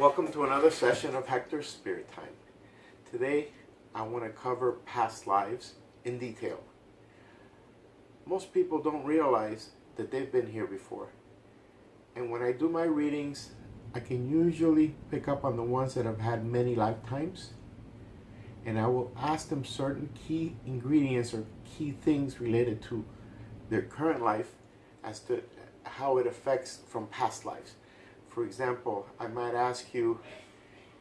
Welcome to another session of Hector's Spirit Time. Today, I want to cover past lives in detail. Most people don't realize that they've been here before. And when I do my readings, I can usually pick up on the ones that have had many lifetimes. And I will ask them certain key ingredients or key things related to their current life as to how it affects from past lives. For example, I might ask you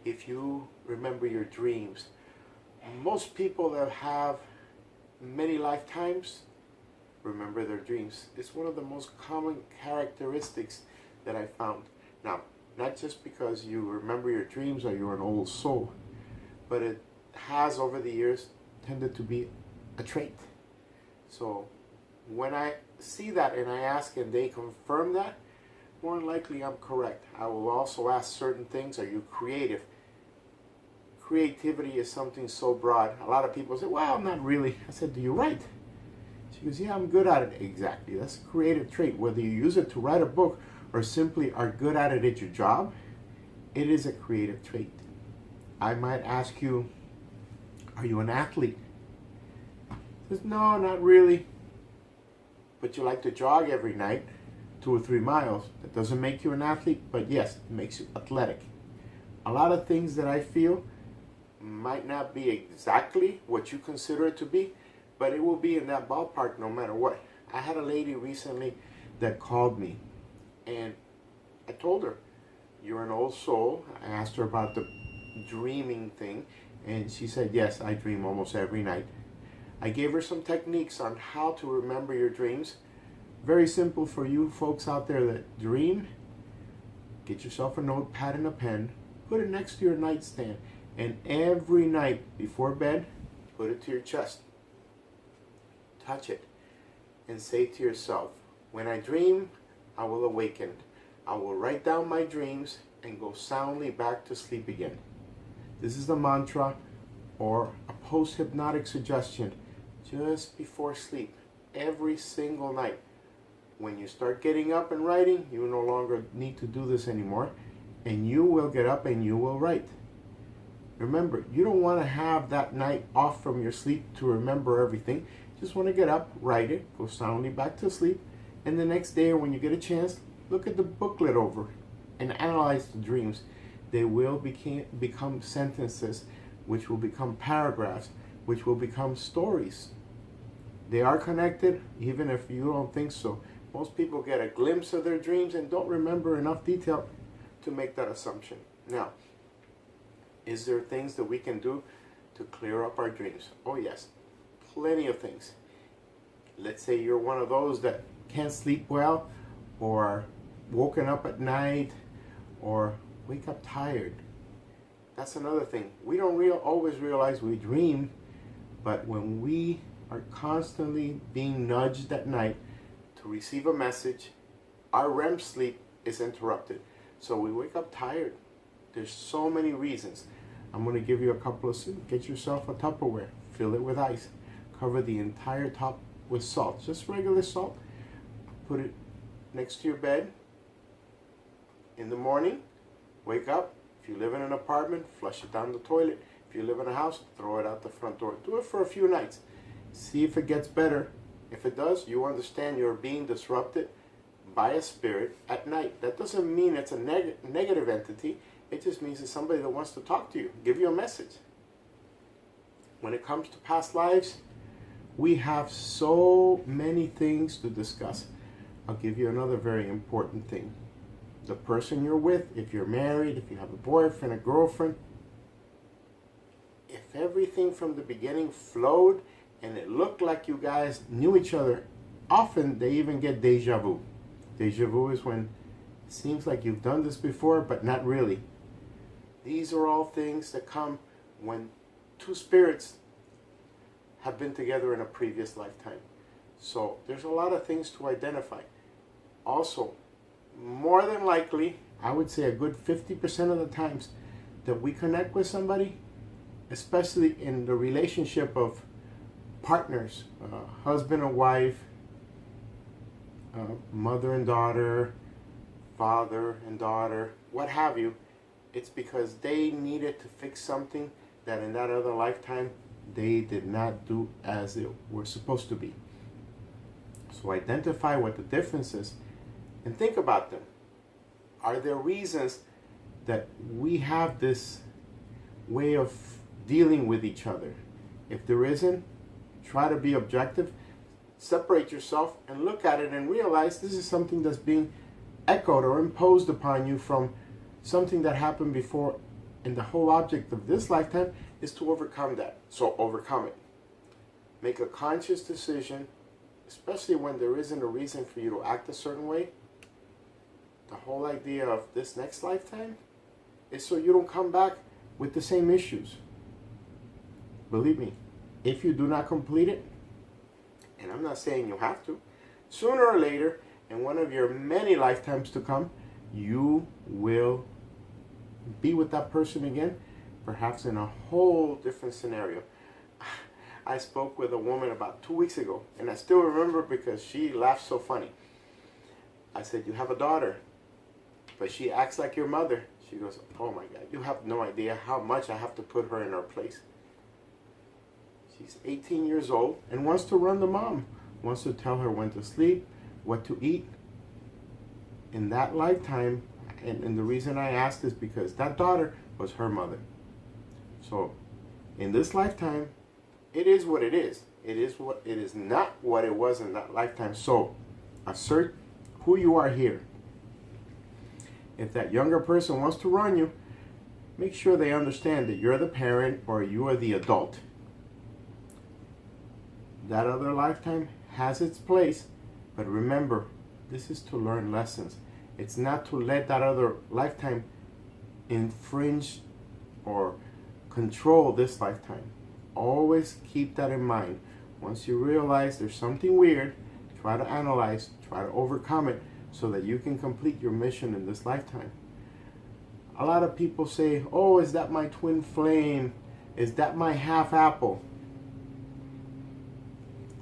if you remember your dreams. Most people that have many lifetimes remember their dreams. It's one of the most common characteristics that I found. Now, not just because you remember your dreams or you're an old soul, but it has over the years tended to be a trait. So when I see that and I ask and they confirm that, more than likely I'm correct. I will also ask certain things. Are you creative? Creativity is something so broad. A lot of people say, well, not really. I said, do you write? She goes, yeah, I'm good at it. Exactly. That's a creative trait. Whether you use it to write a book or simply are good at it at your job, it is a creative trait. I might ask you, are you an athlete? She says, no, not really. But you like to jog every night, 2 or 3 miles. That doesn't make you an athlete, but yes, it makes you athletic. A lot of things that I feel might not be exactly what you consider it to be, but it will be in that ballpark no matter what. I had a lady recently that called me, and I told her, you're an old soul. I asked her about the dreaming thing, and she said, yes, I dream almost every night. I gave her some techniques on how to remember your dreams. Very simple for you folks out there that dream. Get yourself a notepad and a pen. Put it next to your nightstand. And every night before bed, put it to your chest. Touch it. And say to yourself, when I dream, I will awaken. I will write down my dreams and go soundly back to sleep again. This is the mantra or a post-hypnotic suggestion just before sleep every single night. When you start getting up and writing, you no longer need to do this anymore, and you will get up and you will write. Remember, you don't want to have that night off from your sleep to remember everything. You just want to get up, write it, go soundly back to sleep, and the next day or when you get a chance, look at the booklet over and analyze the dreams. They will become sentences, which will become paragraphs, which will become stories. They are connected, even if you don't think so. Most people get a glimpse of their dreams and don't remember enough detail to make that assumption. Now, is there things that we can do to clear up our dreams? Oh yes, plenty of things. Let's say you're one of those that can't sleep well, or woken up at night, or wake up tired. That's another thing. We don't always realize we dream, but when we are constantly being nudged at night to receive a message, our REM sleep is interrupted. So we wake up tired. There's so many reasons. I'm going to give you a couple of, get yourself a Tupperware, fill it with ice, cover the entire top with salt, just regular salt. Put it next to your bed. In the morning, wake up. If you live in an apartment, flush it down the toilet. If you live in a house, throw it out the front door. Do it for a few nights. See if it gets better. If it does, you understand you're being disrupted by a spirit at night. That doesn't mean it's a negative entity. It just means it's somebody that wants to talk to you, give you a message. When it comes to past lives, we have so many things to discuss. I'll give you another very important thing. The person you're with, if you're married, if you have a boyfriend, a girlfriend, if everything from the beginning flowed and it looked like you guys knew each other, often they even get deja vu. Deja vu is when it seems like you've done this before, but not really. These are all things that come when two spirits have been together in a previous lifetime. So there's a lot of things to identify. Also, more than likely, I would say a good 50% of the times that we connect with somebody, especially in the relationship of partners, husband and wife, mother and daughter, father and daughter, what have you, it's because they needed to fix something that in that other lifetime they did not do as it were supposed to be. So identify what the difference is and think about them. Are there reasons that we have this way of dealing with each other? If there isn't, try to be objective, separate yourself and look at it and realize this is something that's being echoed or imposed upon you from something that happened before, and the whole object of this lifetime is to overcome that. So overcome it. Make a conscious decision, especially when there isn't a reason for you to act a certain way. The whole idea of this next lifetime is so you don't come back with the same issues. Believe me, if you do not complete it, and I'm not saying you have to, sooner or later, in one of your many lifetimes to come, you will be with that person again, perhaps in a whole different scenario. I spoke with a woman about 2 weeks ago, and I still remember because she laughed so funny. I said, you have a daughter, but she acts like your mother. She goes, oh my God, you have no idea how much I have to put her in her place. She's 18 years old and wants to run the mom, wants to tell her when to sleep, what to eat. In that lifetime, and the reason I asked is because that daughter was her mother. So in this lifetime, it is what it is. It is not what it was in that lifetime. So assert who you are here. If that younger person wants to run you, make sure they understand that you're the parent or you are the adult. That other lifetime has its place, but remember, this is to learn lessons. It's not to let that other lifetime infringe or control this lifetime. Always keep that in mind. Once you realize there's something weird, try to analyze, try to overcome it so that you can complete your mission in this lifetime. A lot of people say, oh, is that my twin flame? Is that my half apple?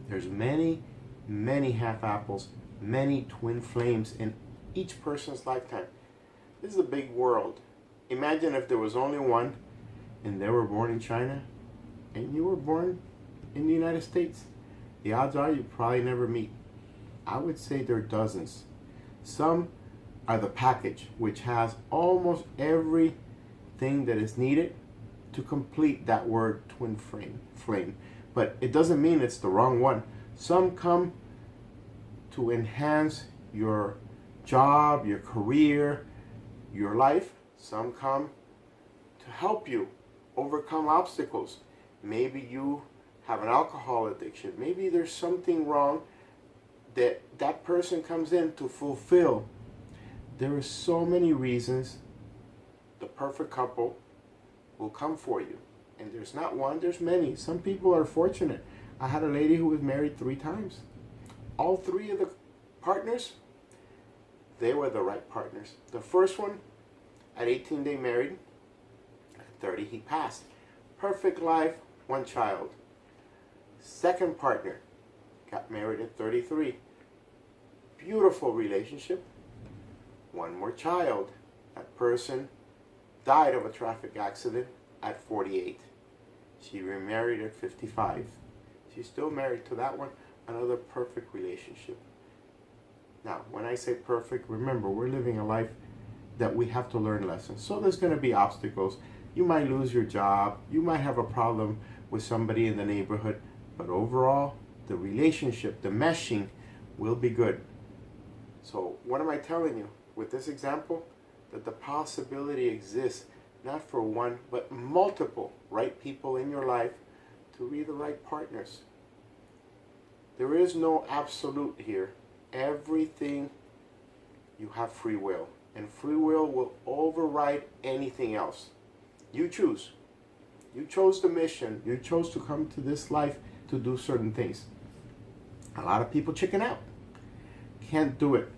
There's many, many half apples, many twin flames in each person's lifetime. This is a big world. Imagine if there was only one and they were born in China and you were born in the United States. The odds are you probably never meet. I would say there are dozens. Some are the package, which has almost everything that is needed to complete that word twin flame. But it doesn't mean it's the wrong one. Some come to enhance your job, your career, your life. Some come to help you overcome obstacles. Maybe you have an alcohol addiction. Maybe there's something wrong that person comes in to fulfill. There are so many reasons the perfect couple will come for you. And there's not one, there's many. Some people are fortunate. I had a lady who was married 3 times. All 3 of the partners, they were the right partners. The first one, at 18 they married. At 30 he passed. Perfect life, 1 child. Second partner, got married at 33. Beautiful relationship, 1 more child. That person died of a traffic accident at 48. She remarried at 55. She's still married to that one. Another perfect relationship. Now, when I say perfect, remember, we're living a life that we have to learn lessons. So there's going to be obstacles. You might lose your job. You might have a problem with somebody in the neighborhood. But overall, the relationship, the meshing, will be good. So what am I telling you with this example? That the possibility exists, not for one, but multiple right people in your life to be the right partners. There is no absolute here. Everything, you have free will. And free will override anything else. You choose. You chose the mission. You chose to come to this life to do certain things. A lot of people chicken out. Can't do it.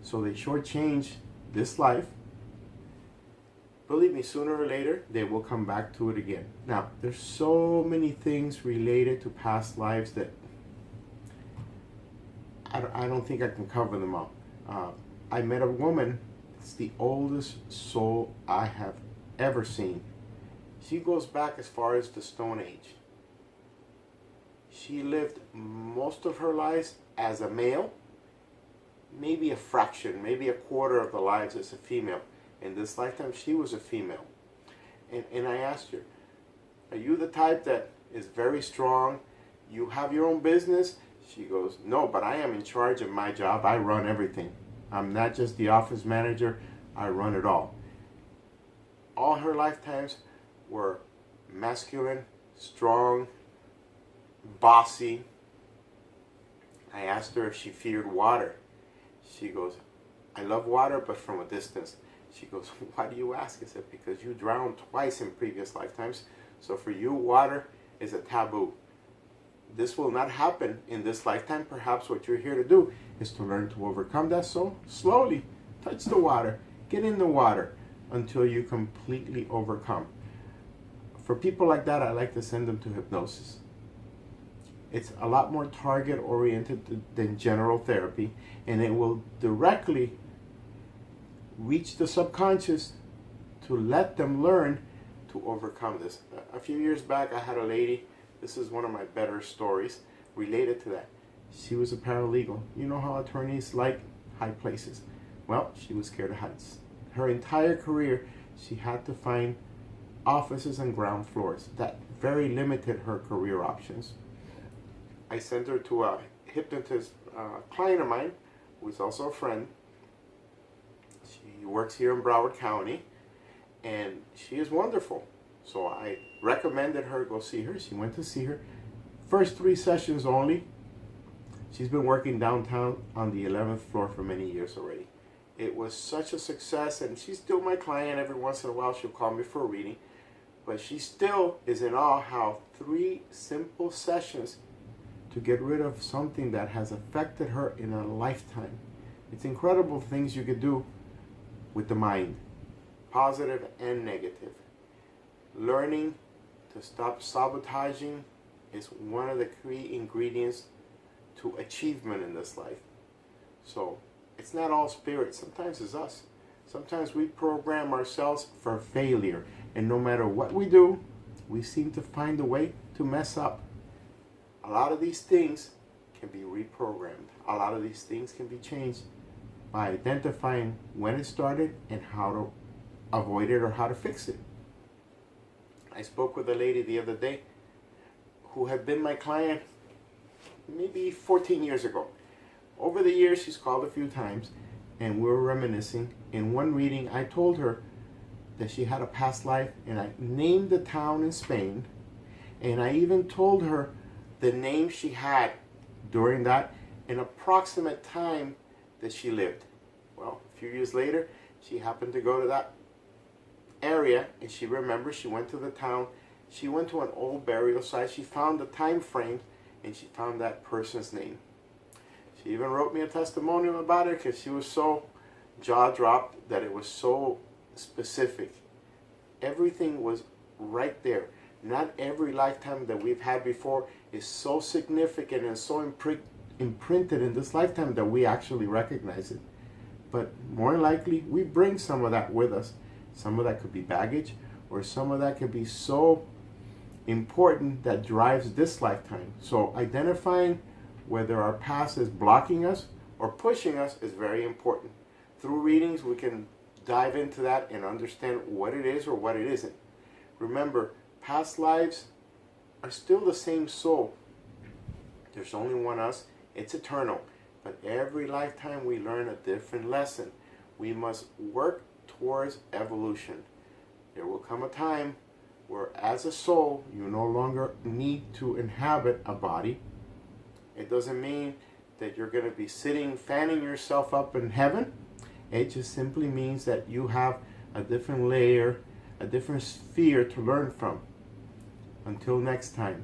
So they shortchange this life. Believe me, sooner or later, they will come back to it again. Now, there's so many things related to past lives that I don't think I can cover them all. I met a woman, it's the oldest soul I have ever seen. She goes back as far as the Stone Age. She lived most of her life as a male, maybe a fraction, maybe a quarter of the lives as a female. In this lifetime, she was a female. And I asked her, are you the type that is very strong? You have your own business? She goes, no, but I am in charge of my job. I run everything. I'm not just the office manager. I run it all. All her lifetimes were masculine, strong, bossy. I asked her if she feared water. She goes, I love water, but from a distance. She goes, why do you ask? I said, because you drowned twice in previous lifetimes. So for you, water is a taboo. This will not happen in this lifetime. Perhaps what you're here to do is to learn to overcome that. So slowly touch the water, get in the water until you completely overcome. For people like that, I like to send them to hypnosis. It's a lot more target oriented than general therapy, and it will directly reach the subconscious to let them learn to overcome this. A few years back, I had a lady, this is one of my better stories related to that. She was a paralegal. You know how attorneys like high places. Well, she was scared of heights. Her entire career, she had to find offices and ground floors. That very limited her career options. I sent her to a hypnotist client of mine, who is also a friend. She works here in Broward County, and she is wonderful. So I recommended her go see her. She went to see her. First 3 sessions only. She's been working downtown on the 11th floor for many years already. It was such a success, and she's still my client. Every once in a while she'll call me for a reading. But she still is in awe how 3 simple sessions to get rid of something that has affected her in a lifetime. It's incredible things you could do with the mind, positive and negative. Learning to stop sabotaging is one of the key ingredients to achievement in this life. So it's not all spirit. Sometimes it's us. Sometimes we program ourselves for failure, and no matter what we do, we seem to find a way to mess up. A lot of these things can be reprogrammed. A lot of these things can be changed by identifying when it started and how to avoid it or how to fix it. I spoke with a lady the other day who had been my client maybe 14 years ago. Over the years, she's called a few times, and we were reminiscing. In one reading, I told her that she had a past life, and I named the town in Spain, and I even told her the name she had during that an approximate time that she lived. Well, a few years later, she happened to go to that area, and she remembers she went to the town. She went to an old burial site. She found the time frame, and she found that person's name. She even wrote me a testimonial about it because she was so jaw-dropped that it was so specific. Everything was right there. Not every lifetime that we've had before is so significant and so imprinted in this lifetime that we actually recognize it. But more likely, we bring some of that with us. Some of that could be baggage, or some of that could be so important that drives this lifetime. So identifying whether our past is blocking us or pushing us is very important. Through readings, we can dive into that and understand what it is or what it isn't. Remember, past lives are still the same soul. There's only one us. It's eternal. But every lifetime we learn a different lesson. We must work towards evolution. There will come a time where as a soul, you no longer need to inhabit a body. It doesn't mean that you're going to be sitting, fanning yourself up in heaven. It just simply means that you have a different layer, a different sphere to learn from. Until next time.